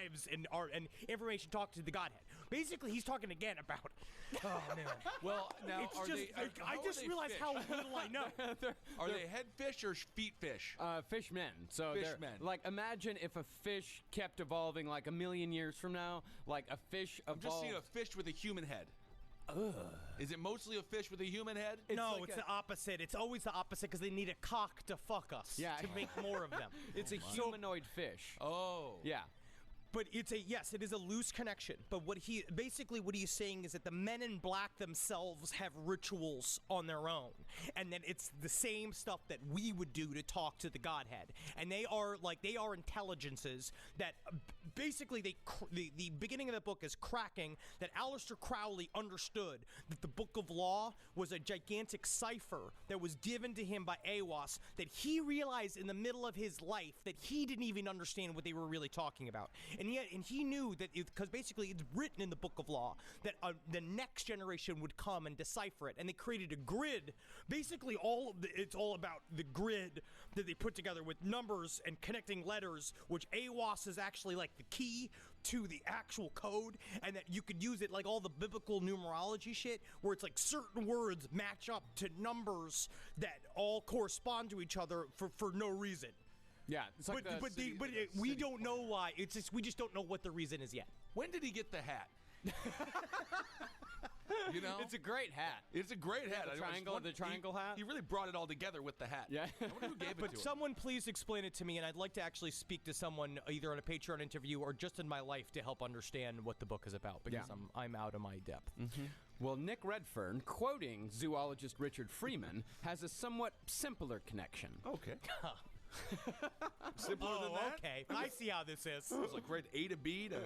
lives and information talk to the Godhead. Basically, he's talking again about. Oh man. Well, now It's I just realized how little I know. Are they head fish or feet fish? Fishmen. So Fishmen. like, imagine if a fish kept evolving like a million years from now. Like a fish evolved. I'm just seeing a fish with a human head. Is it mostly a fish with a human head? No, it's the opposite. It's always the opposite because they need a cock to fuck us. Yeah. To make more of them. It's a humanoid fish. Oh. Yeah. But it is a loose connection. But what he's saying is that the Men in Black themselves have rituals on their own, and that it's the same stuff that we would do to talk to the Godhead. And they are intelligences that basically the beginning of the book is cracking that Aleister Crowley understood that the Book of Law was a gigantic cipher that was given to him by Aiwass, that he realized in the middle of his life that he didn't even understand what they were really talking about. And he knew that because basically it's written in the Book of Law that the next generation would come and decipher it, and they created a grid. Basically, it's all about the grid that they put together with numbers and connecting letters, which Aiwass is actually like the key to the actual code, and that you could use it like all the biblical numerology shit, where it's like certain words match up to numbers that all correspond to each other for no reason. Yeah, it's like we don't know why. It's just we just don't know what the reason is yet. When did he get the hat? You know, it's a great hat. It's a great hat. The triangle hat. He really brought it all together with the hat. Yeah. I wonder who gave it to him. But someone please explain it to me, and I'd like to actually speak to someone either on a Patreon interview or just in my life to help understand what the book is about, because I'm out of my depth. Mm-hmm. Well, Nick Redfern, quoting zoologist Richard Freeman, has a somewhat simpler connection. Okay. Simpler than that? Okay. I see how this is. It was like grade A to B to...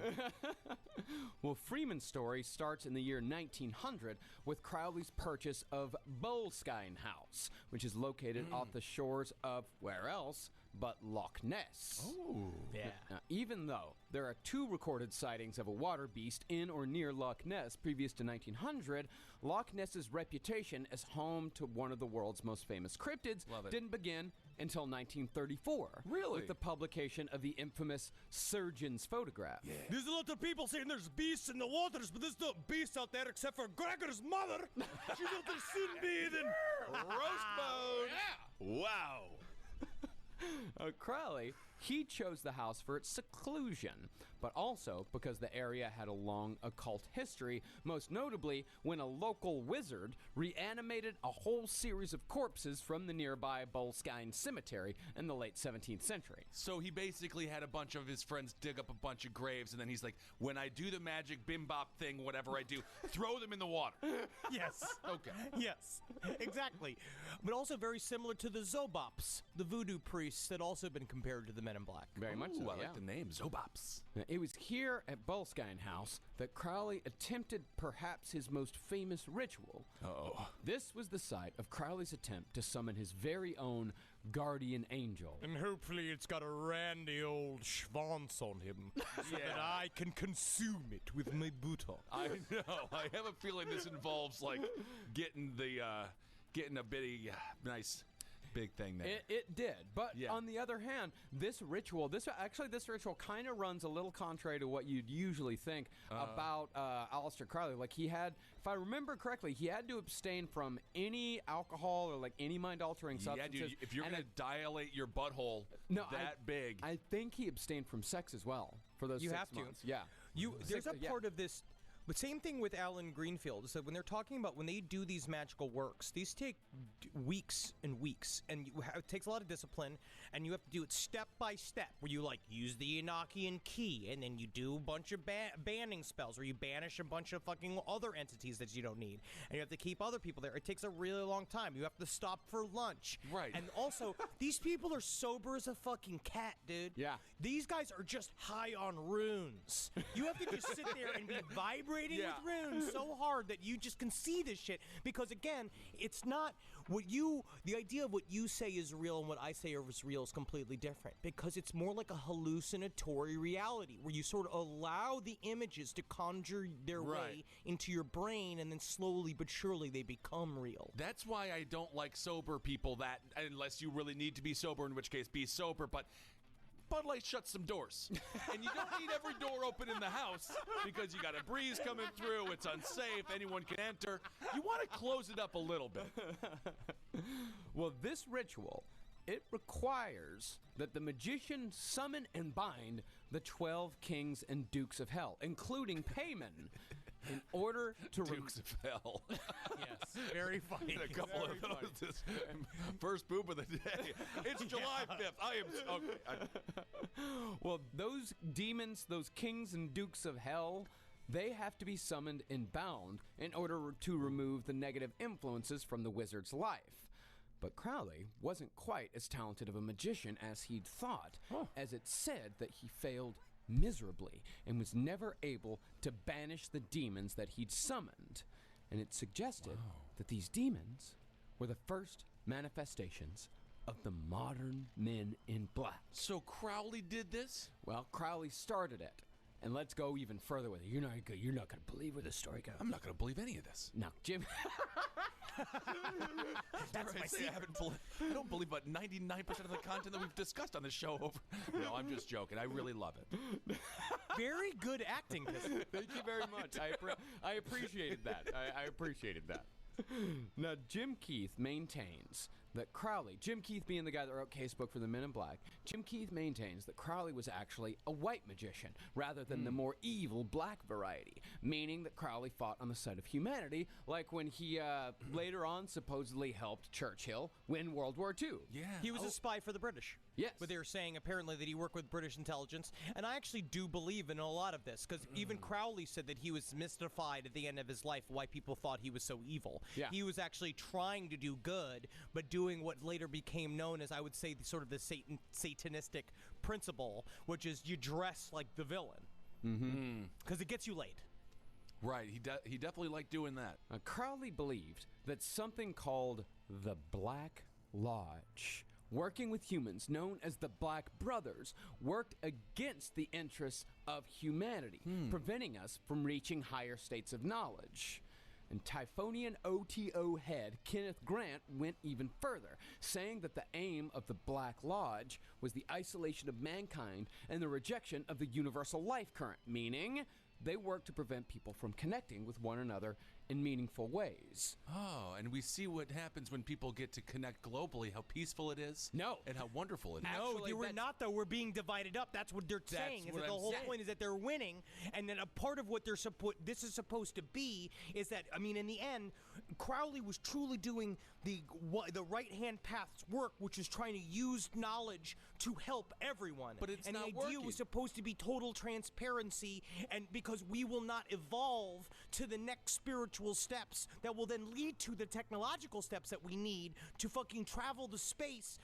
Well, Freeman's story starts in the year 1900 with Crowley's purchase of Boleskine House, which is located off the shores of where else but Loch Ness. Oh. Yeah. Now, even though there are 2 recorded sightings of a water beast in or near Loch Ness previous to 1900, Loch Ness's reputation as home to one of the world's most famous cryptids didn't begin until 1934. Really? With the publication of the infamous Surgeon's photograph. Yeah. There's a lot of people saying there's beasts in the waters, but there's no beasts out there except for Gregor's mother. She built her sunbathing. Roast bone. Yeah. Wow. Crowley, he chose the house for its seclusion, but also because the area had a long occult history, most notably when a local wizard reanimated a whole series of corpses from the nearby Boleskine Cemetery in the late 17th century. So he basically had a bunch of his friends dig up a bunch of graves, and then he's like, when I do the magic bim bop thing, whatever I do, throw them in the water. Yes. Okay. Yes, exactly. But also very similar to the Zobops, the voodoo priests that also been compared to the Men in Black. Very much so, I yeah. like the name, Zobops. Now, it was here at Boleskine House that Crowley attempted perhaps his most famous ritual. Uh-oh. This was the site of Crowley's attempt to summon his very own guardian angel. And hopefully it's got a randy old schwanz on him so that I can consume it with my buttocks. I know. I have a feeling this involves, like, getting a bitty, nice... big thing there. It did, but on the other hand, this ritual kind of runs a little contrary to what you'd usually think about Aleister Crowley. Like, he had, if I remember correctly, he had to abstain from any alcohol or like any mind-altering substances. Yeah, dude, if you're going to dilate your butthole big. I think he abstained from sex as well for those 6 months. Yeah. There's a part of this. But same thing with Alan Greenfield. So when they're talking about when they do these magical works, these take weeks and weeks, and it takes a lot of discipline, and you have to do it step by step, where you like use the Enochian key, and then you do a bunch of banning spells, where you banish a bunch of fucking other entities that you don't need, and you have to keep other people there. It takes a really long time. You have to stop for lunch. Right. And also, these people are sober as a fucking cat, dude. Yeah. These guys are just high on runes. You have to just sit there and be vibrating with runes so hard that you just can see this shit. Because again, it's not the idea of what you say is real and what I say is real is completely different. Because it's more like a hallucinatory reality where you sort of allow the images to conjure their way into your brain, and then slowly but surely they become real. That's why I don't like sober people, that unless you really need to be sober, in which case be sober, but Bud Light shuts some doors. And you don't need every door open in the house because you got a breeze coming through. It's unsafe. Anyone can enter. You want to close it up a little bit. Well, this ritual, it requires that the magician summon and bind the 12 kings and dukes of hell, including Payman, in order to Dukes of Hell. Yes, very funny. A couple of those. This first poop of the day. It's July 5th. I am. Okay. Well, those demons, those kings and dukes of hell, they have to be summoned and bound in order to remove the negative influences from the wizard's life. But Crowley wasn't quite as talented of a magician as he'd thought, as it said that he failed miserably and was never able to banish the demons that he'd summoned. And it suggested that these demons were the first manifestations of the modern Men in Black. So Crowley did this? Well, Crowley started it. And let's go even further with it. You're not going to believe where this story goes. I'm not going to believe any of this. No, Jim. That's my secret. I don't believe about 99% of the content that we've discussed on this show over. No, I'm just joking. I really love it. Very good acting, Kissel. Thank you very much. I appreciated that. I appreciated that. Now, Jim Keith maintains that Crowley, Jim Keith being the guy that wrote Casebook for the Men in Black, Jim Keith maintains that Crowley was actually a white magician rather than the more evil black variety, meaning that Crowley fought on the side of humanity, like when he later on supposedly helped Churchill win World War II. Yeah. He was a spy for the British. Yes. But they were saying apparently that he worked with British intelligence. And I actually do believe in a lot of this, because even Crowley said that he was mystified at the end of his life why people thought he was so evil. Yeah. He was actually trying to do good, but doing what later became known as, I would say, sort of the satanistic principle, which is you dress like the villain. Because it gets you laid. Right. He definitely liked doing that. Crowley believed that something called the Black Lodge, working with humans known as the Black Brothers, worked against the interests of humanity, preventing us from reaching higher states of knowledge. And Typhonian OTO head Kenneth Grant went even further, saying that the aim of the Black Lodge was the isolation of mankind and the rejection of the universal life current, meaning they work to prevent people from connecting with one another in meaningful ways. Oh, and we see what happens when people get to connect globally, how peaceful it is. No. And how wonderful it is. No, Actually, we're not, though. We're being divided up. That's what they're saying. Is what that the I'm whole saying. point is that they're winning, and then a part of what they're this is supposed to be is that, I mean, in the end, Crowley was truly doing the right-hand path's work, which is trying to use knowledge to help everyone. But it's and not the idea working. was supposed to be total transparency, and because we will not evolve to the next spiritual steps that will then lead to the technological steps that we need to fucking travel the space,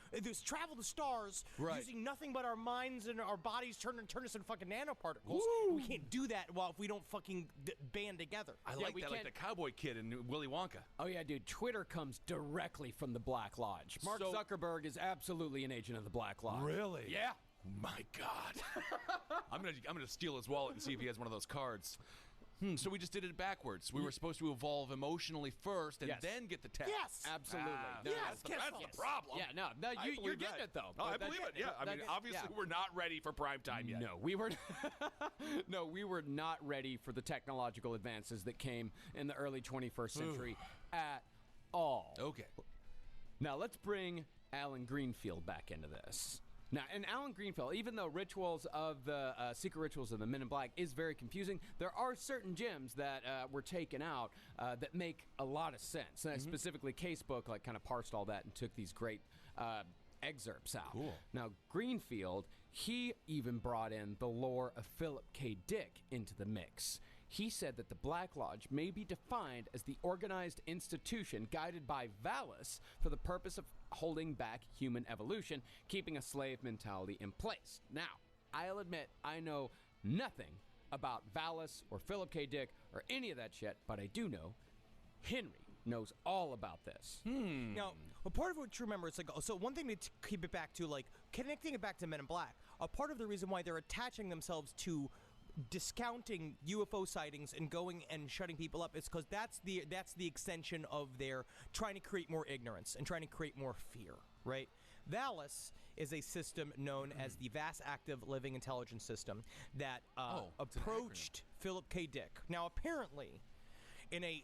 travel the stars, Right. using nothing but our minds and our bodies turn us into fucking nanoparticles. We can't do that if we don't fucking band together. I Yeah, like we that, like can't- the cowboy kid in Willy Wonka. Oh yeah, dude, Twitter comes directly from the Black Lodge. Mark So- Zuckerberg is absolutely an agent of the Black Lodge. Really? Yeah. My God. I'm gonna steal his wallet and see if he has one of those cards. So we just did it backwards. We were supposed to evolve emotionally first and Yes. then get the tech. Yes. Absolutely. Ah, No, Yes, that's Kessel. the problem. Yeah, no, I you're believe getting that. it though. Oh, I That- believe it. Yeah, I mean, that- obviously yeah. we're not ready for prime time yet. No, we were no, we were not ready for the technological advances that came in the early 21st century at all. Okay. Now let's bring Alan Greenfield back into this. Now, in Alan Greenfield, even though rituals of the secret rituals of the Men in Black is very confusing, there are certain gems that were taken out that make a lot of sense. Specifically, Casebook kind of parsed all that and took these great excerpts out. Cool. Now, Greenfield, he even brought in the lore of Philip K. Dick into the mix. He said that the Black Lodge may be defined as the organized institution guided by Valis for the purpose of holding back human evolution, keeping a slave mentality in place. Now, I'll admit I know nothing about Valis or Philip K. Dick or any of that shit, but I do know Henry knows all about this. Now, a part of what you remember, it's like, so one thing to keep it back to, like, connecting it back to Men in Black, a part of the reason why they're attaching themselves to discounting UFO sightings and going and shutting people up is because that's the extension of their trying to create more ignorance and trying to create more fear, right? Valis is a system known as the Vast Active Living Intelligence System that it's an approached Philip K. Dick. Now, apparently, in a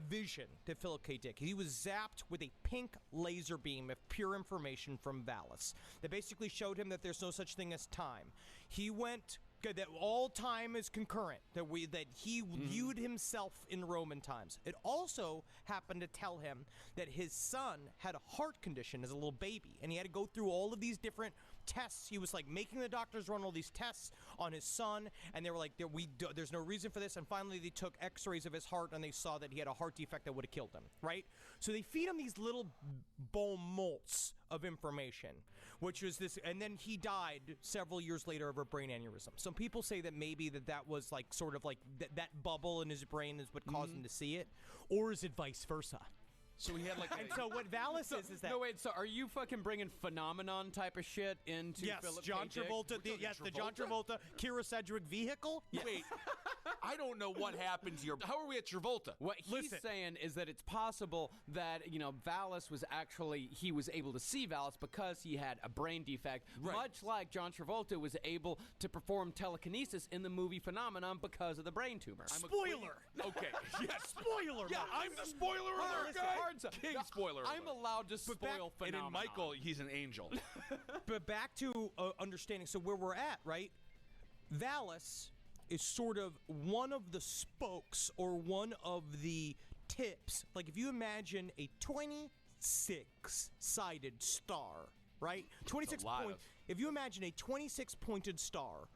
vision to Philip K. Dick, he was zapped with a pink laser beam of pure information from Valis that basically showed him that there's no such thing as time. He went that all time is concurrent, that he viewed himself in Roman times. It also happened to tell him that his son had a heart condition as a little baby, and he had to go through all of these different tests. He was like making the doctors run all these tests on his son, and they were like, there's no reason for this. And finally, they took x-rays of his heart, and they saw that he had a heart defect that would have killed him, right? So they feed him these little bone molts of information, which was this, and then he died several years later of a brain aneurysm. Some people say that maybe that was like sort of like that bubble in his brain is what caused him to see it, or is it vice versa? So he had like And so what Valis is that... No, wait, so are you fucking bringing phenomenon type of shit into Yes, Philip John K. Dick? Travolta, the John Travolta, Kira Sedgwick vehicle. Yes. Wait, I don't know what happened to your... How are we at Travolta? What he's saying is that it's possible that, Valis was actually, he was able to see Valis because he had a brain defect, much like John Travolta was able to perform telekinesis in the movie Phenomenon because of the brain tumor. Spoiler! Okay, yes. Spoiler! Yeah, I'm the spoiler alert listen, guy. King No, spoiler alert. I'm allowed to spoil And in Phenomenon. Michael, he's an angel. But back to understanding, so where we're at, right? Valis is sort of one of the spokes or one of the tips. Like if you imagine a 26-sided star, right? 26 lot point. of- If you imagine a 26-pointed star,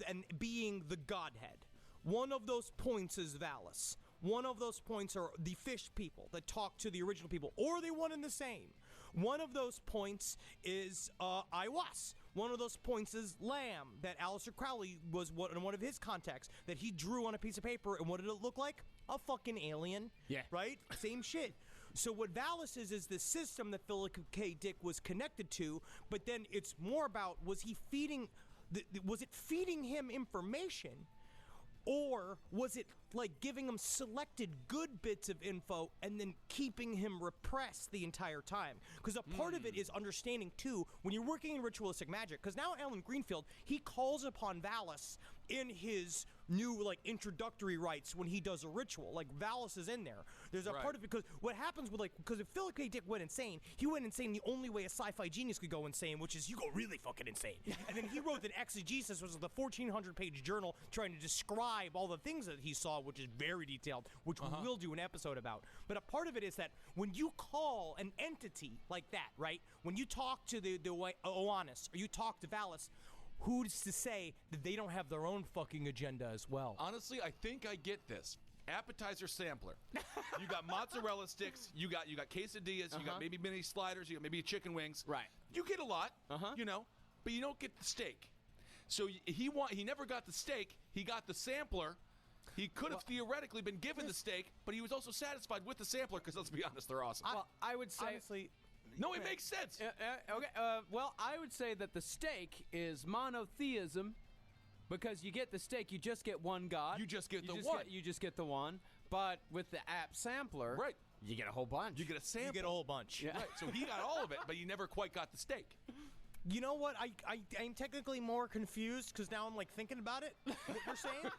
and being the Godhead, one of those points is Valis. One of those points are the fish people that talk to the original people, or are they one and the same? One of those points is Aiwass. One of those points is Lamb, that Aleister Crowley was in one of his contacts that he drew on a piece of paper, and what did it look like? A fucking alien. Yeah. Right? Same shit. So what Valis is the system that Philip K. Dick was connected to, but then it's more about, was it feeding him information? Or was it like giving him selected good bits of info and then keeping him repressed the entire time? Because a part of it is understanding, too, when you're working in ritualistic magic, because now Alan Greenfield, he calls upon Valis in his new, like, introductory rites when he does a ritual. Like, Valis is in there. There's a part of it, because what happens with, like, because if Philip K. Dick went insane, he went insane the only way a sci-fi genius could go insane, which is you go really fucking insane. And then he wrote an exegesis, which was the 1,400-page journal trying to describe all the things that he saw, which is very detailed, which we will do an episode about. But a part of it is that when you call an entity like that, right? When you talk to the Oannes, or you talk to Valis, who's to say that they don't have their own fucking agenda as well? Honestly, I think I get this. Appetizer sampler. You got mozzarella sticks. You got quesadillas. You got maybe mini sliders. You got maybe chicken wings. Right. You get a lot. But you don't get the steak. So he never got the steak. He got the sampler. He could have theoretically been given the steak, but he was also satisfied with the sampler because let's be honest, they're awesome. Well, I would say... Honestly, no, it makes sense. Okay. Well, I would say that the steak is monotheism because you get the steak, you just get one god. You just get the one. You just get the one. But with the app sampler, Right. you get a whole bunch. You get a sample. you get a whole bunch. Yeah. Right. So he got all of it, but he never quite got the steak. You know what? I'm technically more confused because now I'm like thinking about it, what you're saying.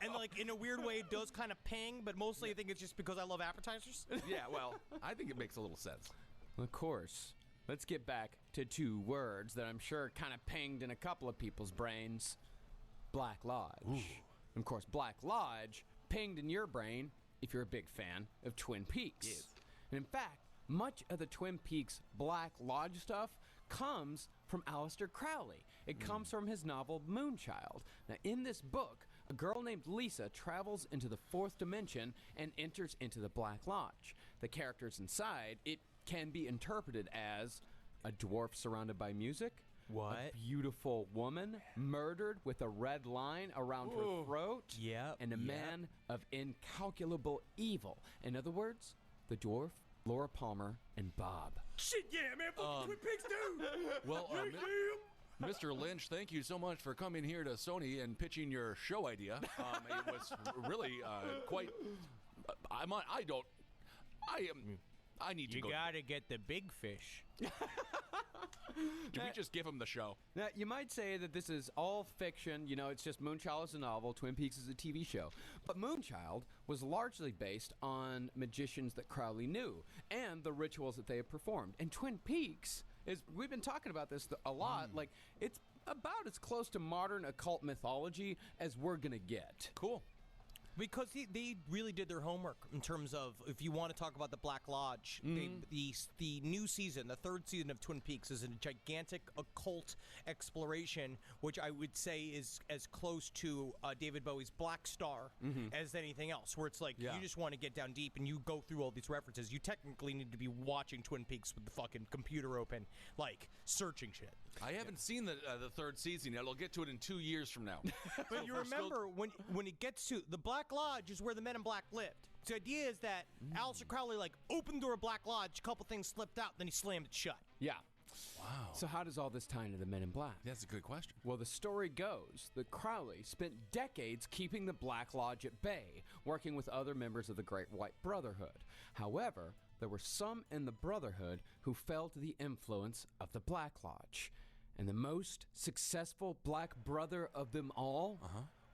And like in a weird way, it does kind of ping, but mostly I think it's just because I love appetizers. Yeah, well, I think it makes a little sense. Of course. Let's get back to two words that I'm sure kind of pinged in a couple of people's brains. Black Lodge. And of course, Black Lodge pinged in your brain if you're a big fan of Twin Peaks. Yes. And in fact, much of the Twin Peaks Black Lodge stuff comes from Aleister Crowley. It comes from his novel Moonchild. Now, in this book, a girl named Lisa travels into the fourth dimension and enters into the Black Lodge. The characters inside, it can be interpreted as a dwarf surrounded by music, What? a beautiful woman murdered with a red line around her throat, Yep, and a yep. man of incalculable evil. In other words, the dwarf, Laura Palmer, and Bob. Shit, yeah, man. Fucking Twin Peaks, dude. Well, Mr. Lynch, thank you so much for coming here to Sony and pitching your show idea. It was really quite. I am I need to You go. gotta get the big fish. Did we just give him the show? Now, you might say that this is all fiction. You know, it's just Moonchild is a novel, Twin Peaks is a TV show. But Moonchild was largely based on magicians that Crowley knew and the rituals that they had performed. And Twin Peaks is, we've been talking about this a lot, like, it's about as close to modern occult mythology as we're going to get. Cool. Because they really did their homework in terms of, if you want to talk about the Black Lodge, the new season, the third season of Twin Peaks is a gigantic occult exploration, which I would say is as close to David Bowie's Black Star as anything else, where it's like, Yeah. you just want to get down deep and you go through all these references. You technically need to be watching Twin Peaks with the fucking computer open, like, searching shit. I haven't seen the third season yet. I'll get to it in 2 years from now. But you remember when it gets to the Black Lodge is where the Men in Black lived. So the idea is that Aleister Crowley opened the door of Black Lodge, a couple things slipped out, then he slammed it shut. Yeah. Wow. So how does all this tie into the Men in Black? That's a good question. Well, the story goes that Crowley spent decades keeping the Black Lodge at bay, working with other members of the Great White Brotherhood. However, there were some in the Brotherhood who fell to the influence of the Black Lodge. And the most successful Black Brother of them all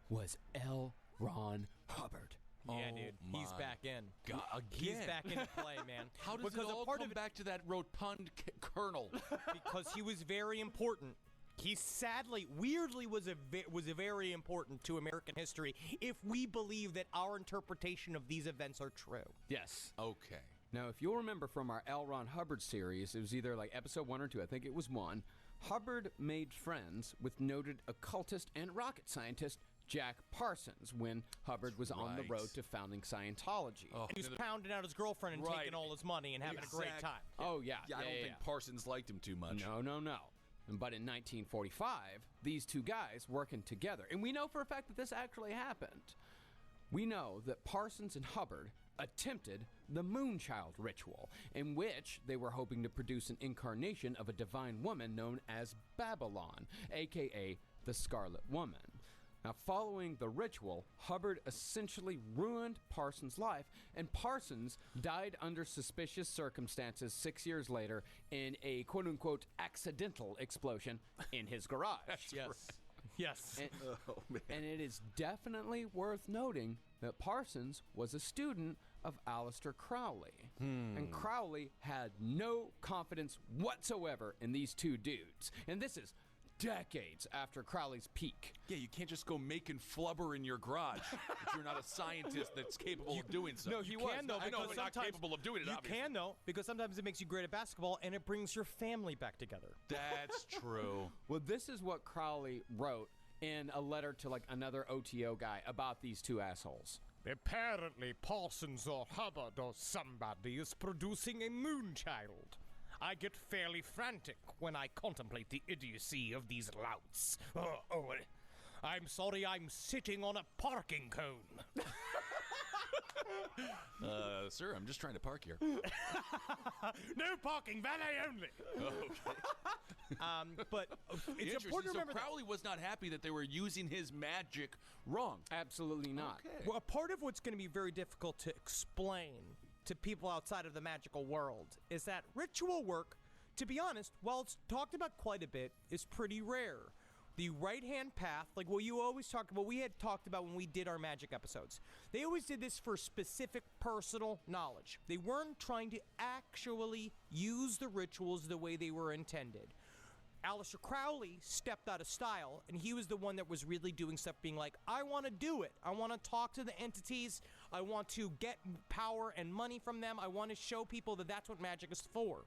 was L. Ron Hubbard. Yeah, dude. He's my back in. God, He's again. back into play, man. How does because it all a part come of it, back to that rotund colonel? because he was very important. He sadly, weirdly, was a very important to American history if we believe that our interpretation of these events are true. Yes. Okay. Now, if you'll remember from our L. Ron Hubbard series, it was either like episode 1 or 2, I think it was 1, Hubbard made friends with noted occultist and rocket scientist Jack Parsons when Hubbard was on the right. road to founding Scientology. Oh, And he was pounding out his girlfriend and Right. taking all his money and having a great Exact- time. Oh, yeah. Yeah, I don't think Parsons liked him too much. No. But in 1945, these two guys working together, and we know for a fact that this actually happened. We know that Parsons and Hubbard attempted the Moonchild ritual, in which they were hoping to produce an incarnation of a divine woman known as Babylon, aka the Scarlet Woman. Now, following the ritual, Hubbard essentially ruined Parsons' life, and Parsons died under suspicious circumstances 6 years later in a quote-unquote accidental explosion in his garage. Yes. And, Oh, man. and it is definitely worth noting that Parsons was a student of Aleister Crowley. And Crowley had no confidence whatsoever in these two dudes. And this is decades after Crowley's peak. Yeah, you can't just go making flubber in your garage if you're not a scientist that's capable of doing so. No, you can though, I know, because but not sometimes capable of doing it. You obviously. can though, because sometimes it makes you great at basketball and it brings your family back together. That's true. Well, this is what Crowley wrote in a letter to like another OTO guy about these two assholes. Apparently, Parsons or Hubbard or somebody is producing a moonchild. I get fairly frantic when I contemplate the idiocy of these louts. I'm sorry I'm sitting on a parking cone. Sir, I'm just trying to park here. No parking, valet only. But it's Interesting. important to So remember that. Crowley was not happy that they were using his magic wrong. Absolutely not. Okay. Well, a part of what's going to be very difficult to explain to people outside of the magical world is that ritual work, to be honest, while it's talked about quite a bit, is pretty rare. The right-hand path, like what you always talk about, we had talked about when we did our magic episodes. They always did this for specific personal knowledge. They weren't trying to actually use the rituals the way they were intended. Aleister Crowley stepped out of style, and he was the one that was really doing stuff being like, I want to do it. I want to talk to the entities. I want to get power and money from them. I want to show people that that's what magic is for.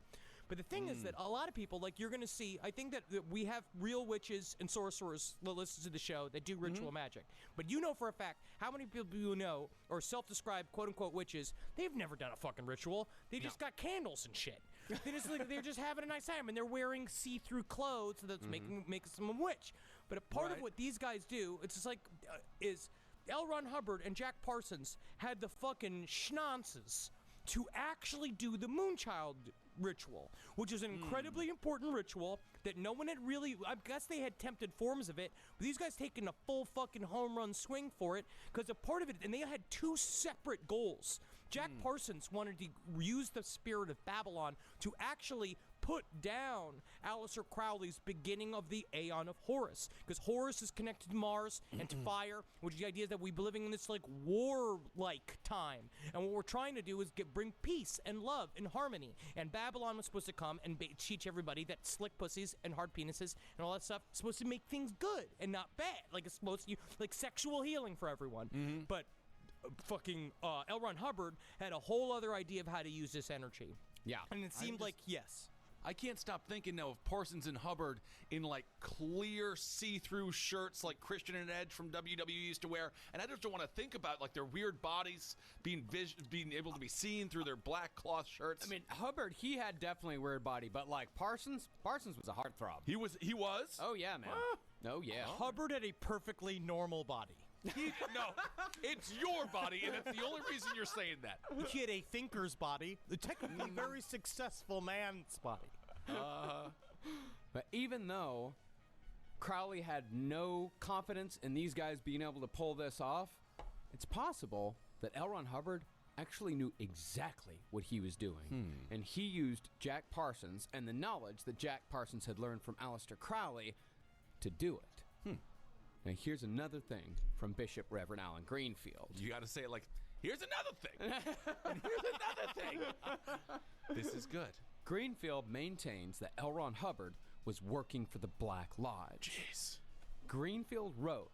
But the thing is that a lot of people, like you're going to see, I think that we have real witches and sorcerers that listen to the show that do ritual magic. But you know for a fact, how many people you know are self-described quote-unquote witches, they've never done a fucking ritual. They just got candles and shit. They're just having a nice time, and they're wearing see-through clothes that's making them a witch. But a part of what these guys do, it's just like, is L. Ron Hubbard and Jack Parsons had the fucking schnances to actually do the Moonchild ritual, which is an incredibly important ritual that no one had really, I guess they had attempted forms of it, but these guys taking a full fucking home run swing for it, because a part of it, and they had two separate goals. Jack Parsons wanted to use the spirit of Babylon to actually put down Aleister Crowley's beginning of the Aeon of Horus, because Horus is connected to Mars and to fire, which is the idea that we be living in this like war-like time, and what we're trying to do is bring peace and love and harmony. And Babylon was supposed to come and teach everybody that slick pussies and hard penises and all that stuff is supposed to make things good and not bad, like it's supposed to like sexual healing for everyone. But fucking L. Ron Hubbard had a whole other idea of how to use this energy. Yeah. And it seemed like, yes. I can't stop thinking now of Parsons and Hubbard in like clear see-through shirts like Christian and Edge from WWE used to wear, and I just don't want to think about like their weird bodies being able to be seen through their black cloth shirts. I mean, Hubbard, he had definitely a weird body, but like Parsons was a heartthrob. He was. Oh yeah, man. Oh yeah. Hubbard had a perfectly normal body. No, it's your body, and it's the only reason you're saying that. He had a thinker's body, a technically very successful man's body. But even though Crowley had no confidence in these guys being able to pull this off, it's possible that L. Ron Hubbard actually knew exactly what he was doing. And he used Jack Parsons and the knowledge that Jack Parsons had learned from Aleister Crowley to do it. Now, here's another thing from Bishop Reverend Alan Greenfield. You got to say it like, here's another thing. And here's another thing. This is good. Greenfield maintains that L. Ron Hubbard was working for the Black Lodge. Jeez. Greenfield wrote,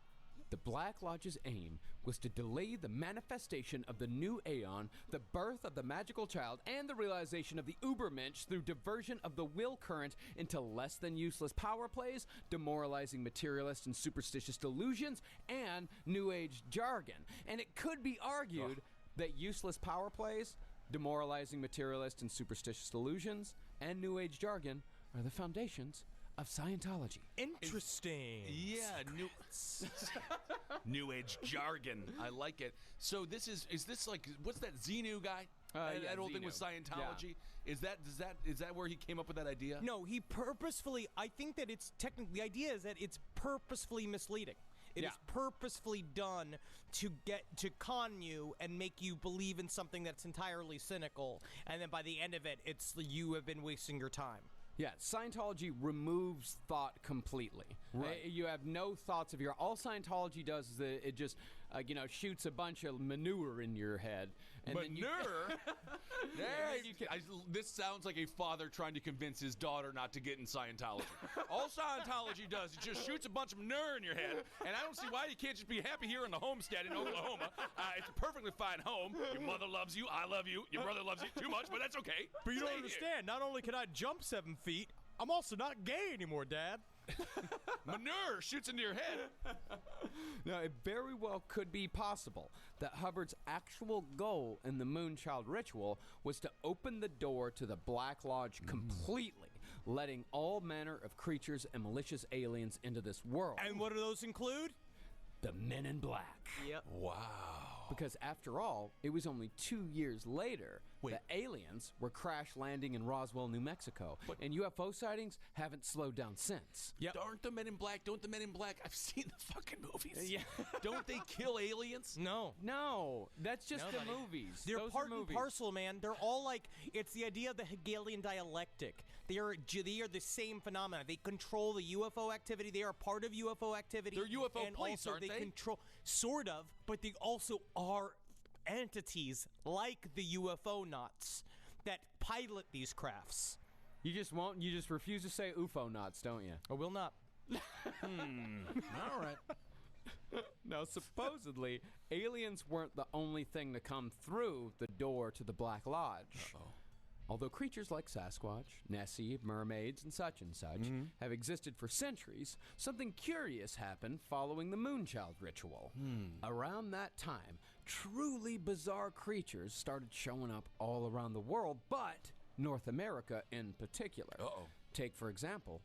the Black Lodge's aim was to delay the manifestation of the new Aeon, the birth of the magical child, and the realization of the Ubermensch through diversion of the will current into less than useless power plays, demoralizing materialist and superstitious delusions, and New Age jargon. And it could be argued that useless power plays, demoralizing materialist and superstitious delusions, and New Age jargon are the foundations of Scientology. Interesting. Yeah, New Age jargon. I like it. So this is this like, what's that Xenu guy? That old thing with Scientology. Yeah. Is that where he came up with that idea? No, he purposefully, I think that it's technically, the idea is that it's purposefully misleading. It is purposefully done to con you and make you believe in something that's entirely cynical, and then by the end of it, it's you have been wasting your time. Yeah, Scientology removes thought completely. Right. You have no thoughts of your. All Scientology does is it just, shoots a bunch of manure in your head. And Manure? This sounds like a father trying to convince his daughter not to get in Scientology. All Scientology does is just shoots a bunch of manure in your head, and I don't see why you can't just be happy here in the homestead in Oklahoma. It's a perfectly fine home. Your mother loves you. I love you. Your brother loves you too much, but that's okay. But you Stay don't here. understand. Not only can I jump 7 feet, I'm also not gay anymore, Dad. Manure shoots into your head. Now, it very well could be possible that Hubbard's actual goal in the Moonchild ritual was to open the door to the Black Lodge completely, letting all manner of creatures and malicious aliens into this world. And what do those include? The Men in Black. Yep. Wow. Because after all, it was only 2 years later that aliens were crash landing in Roswell, New Mexico. And UFO sightings haven't slowed down since. Yep. Aren't the Men in Black? Don't the Men in Black? I've seen the fucking movies. Yeah. Don't they kill aliens? No. No, that's just Nobody. the movies. They're Those part are and movies. parcel, man. They're all like, it's the idea of the Hegelian dialectic. They are the same phenomena. They control the UFO activity. They are part of UFO activity. They're UFO and police, also aren't they? control, sort of, but they also are entities like the UFO nuts that pilot these crafts. You just refuse to say UFO nuts, don't you? Or will not. All right. Now, supposedly, aliens weren't the only thing to come through the door to the Black Lodge. Although creatures like Sasquatch, Nessie, mermaids, and such have existed for centuries, something curious happened following the Moonchild ritual. Around that time, truly bizarre creatures started showing up all around the world, but North America in particular. Take, for example,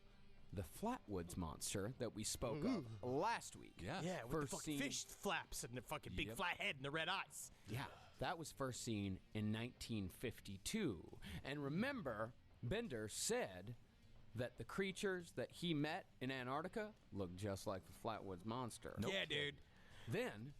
the Flatwoods monster that we spoke of last week. Yeah. Yeah, with the First fucking seen- fish flaps and the fucking big flat head and the red eyes. Yeah, that was first seen in 1952. And remember, Bender said that the creatures that he met in Antarctica looked just like the Flatwoods monster. Yeah, dude. Then,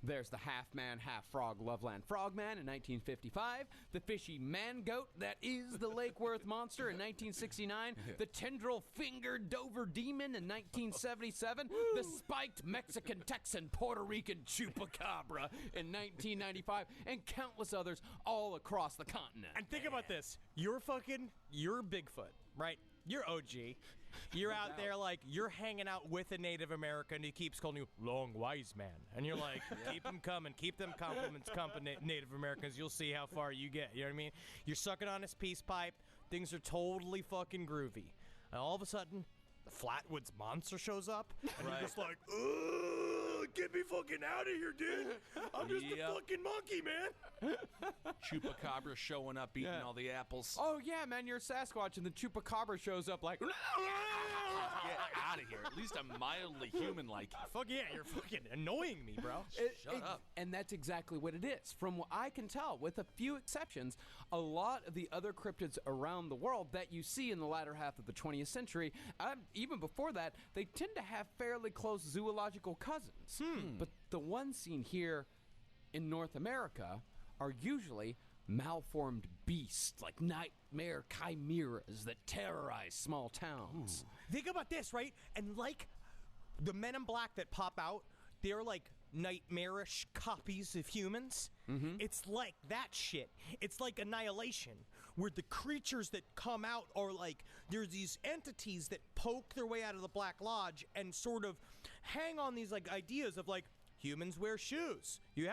There's the half-man, half-frog Loveland Frogman in 1955, the fishy man-goat that is the Lake Worth Monster in 1969, the tendril-fingered Dover Demon in 1977, the spiked Mexican-Texan Puerto Rican Chupacabra in 1995, and countless others all across the continent. And think about this. You're Bigfoot, right? You're OG. You're out there like you're hanging out with a Native American who keeps calling you Long Wise Man. And you're like, keep them coming, keep them compliments coming, Native Americans. You'll see how far you get. You know what I mean? You're sucking on his peace pipe. Things are totally fucking groovy. And all of a sudden, the Flatwoods Monster shows up. And you're just like, ugh, get me fucking out of here, dude. I'm just a fucking monkey, man. Chupacabra showing up, eating all the apples. Oh, yeah, man, you're Sasquatch, and the Chupacabra shows up like... Get out of here. At least I'm mildly human-like. Fuck yeah, you're fucking annoying me, bro. Shut up. And that's exactly what it is. From what I can tell, with a few exceptions, a lot of the other cryptids around the world that you see in the latter half of the 20th century, even before that, they tend to have fairly close zoological cousins. But the ones seen here in North America are usually malformed beasts like nightmare chimeras that terrorize small towns. Think about this, right? And like the Men in Black that pop out, they're like nightmarish copies of humans. It's like that shit. It's like Annihilation, where the creatures that come out are like, there's these entities that poke their way out of the Black Lodge and sort of hang on these like ideas of like, humans wear shoes. You